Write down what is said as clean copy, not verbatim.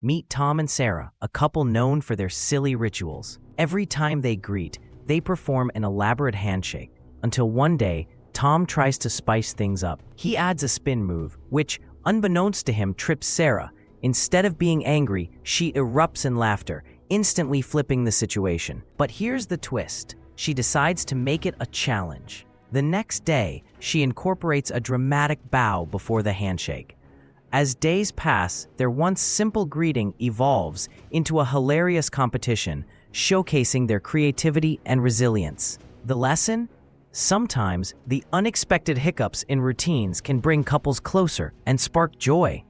Meet Tom and Sarah, a couple known for their silly rituals. Every time they greet, they perform an elaborate handshake, until one day, Tom tries to spice things up. He adds a spin move, which, unbeknownst to him, trips Sarah. Instead of being angry, she erupts in laughter, instantly flipping the situation. But here's the twist. She decides to make it a challenge. The next day, she incorporates a dramatic bow before the handshake. As days pass, their once simple greeting evolves into a hilarious competition, showcasing their creativity and resilience. The lesson? Sometimes, the unexpected hiccups in routines can bring couples closer and spark joy.